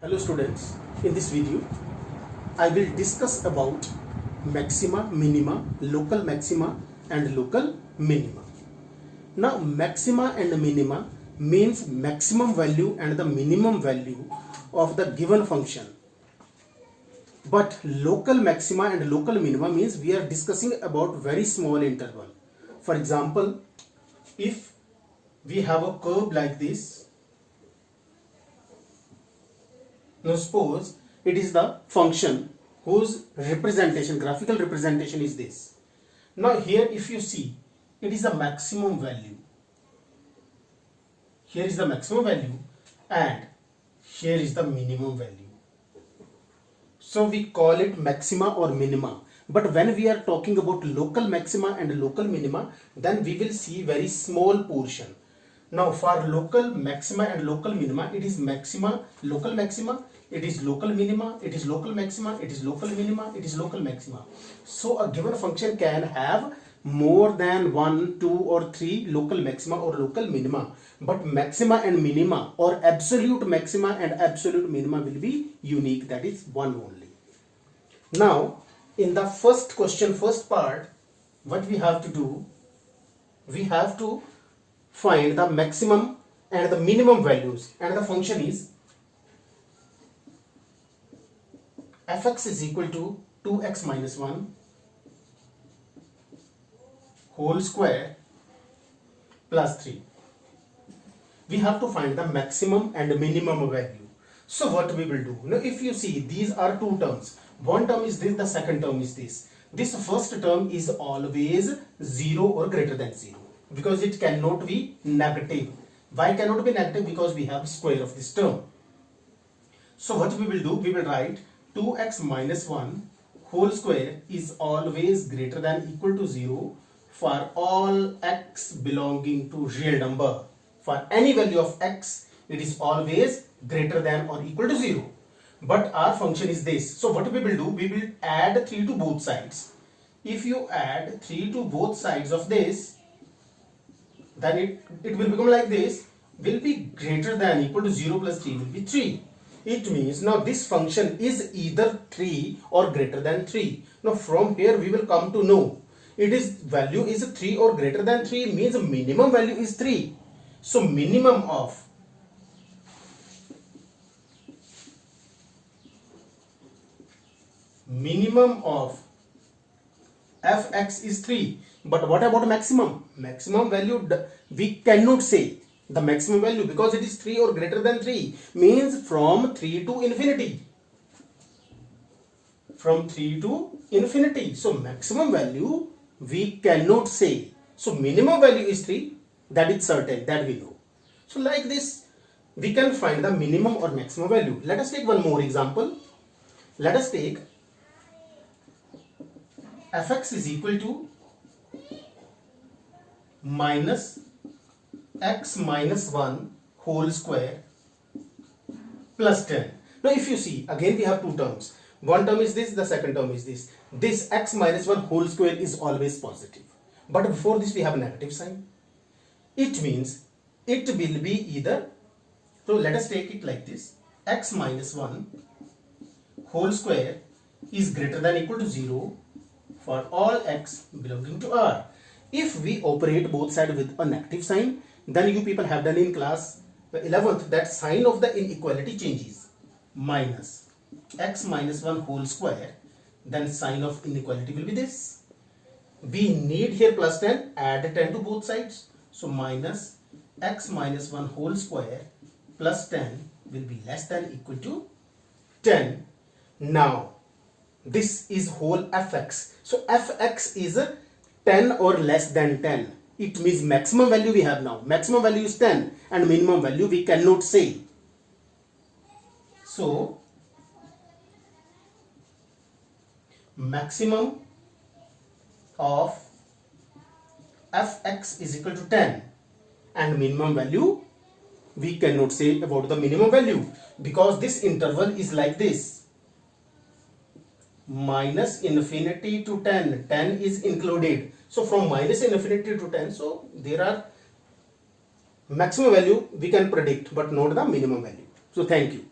Hello students, in this video I will discuss about maxima, minima, local maxima and local minima. Now maxima and minima means maximum value and the minimum value of the given function. But local maxima and local minima means we are discussing about very small interval. For example, if we have a curve like this, now suppose it is the function whose representation, graphical representation is this. Now here if you see, it is the maximum value. Here is the maximum value and here is the minimum value. So we call it maxima or minima. But when we are talking about local maxima and local minima, then we will see very small portion. Now for local maxima and local minima, it is maxima, local maxima, it is local minima, it is local maxima, it is local minima, it is local maxima. So a given function can have more than 1, 2 or 3 local maxima or local minima. But maxima and minima or absolute maxima and absolute minima will be unique, that is one only. Now in the first question, first part, what we have to do, we have to find the maximum and the minimum values, and the function is fx is equal to 2x minus 1 whole square plus 3. We have to find the maximum and minimum value. So what we will do, now if you see, these are two terms. One term is this, the second term is this. This first term is always 0 or greater than 0, because it cannot be negative. Why cannot be negative? Because we have square of this term. So what we will do, we will write 2x minus 1 whole square is always greater than equal to 0 for all x belonging to real number. For any value of x, it is always greater than or equal to 0. But our function is this. So what we will do, we will add 3 to both sides. If you add 3 to both sides of this, then it will become like this, will be greater than equal to 0 plus 3 will be 3. It means now this function is either 3 or greater than 3. Now from here we will come to know it is value is 3 or greater than 3 means minimum value is 3. So minimum of fx is 3. But what about maximum? Maximum value we cannot say the maximum value because it is 3 or greater than 3 means from 3 to infinity. From 3 to infinity. So maximum value we cannot say. So minimum value is 3, that is certain, that we know. So like this we can find the minimum or maximum value. Let us take one more example. Let us take fx is equal to minus x minus 1 whole square plus 10. Now if you see, again we have two terms. One term is this, the second term is this. This x minus 1 whole square is always positive. But before this we have a negative sign. It means it will be either, so let us take it like this, x minus 1 whole square is greater than equal to 0 for all x belonging to R. If we operate both sides with a negative sign, then you people have done in class 11th that sign of the inequality changes. Minus x minus 1 whole square, then sign of inequality will be this. We need here plus 10, add 10 to both sides. So minus x minus 1 whole square plus 10 will be less than equal to 10. Now this is whole fx. So fx is 10 or less than 10. It means maximum value we have now. Maximum value is 10 and minimum value we cannot say. So maximum of fx is equal to 10 and minimum value we cannot say about the minimum value because this interval is like this. Minus infinity to 10, 10 is included. So from minus infinity to 10, so there are maximum value we can predict but not the minimum value. So thank you.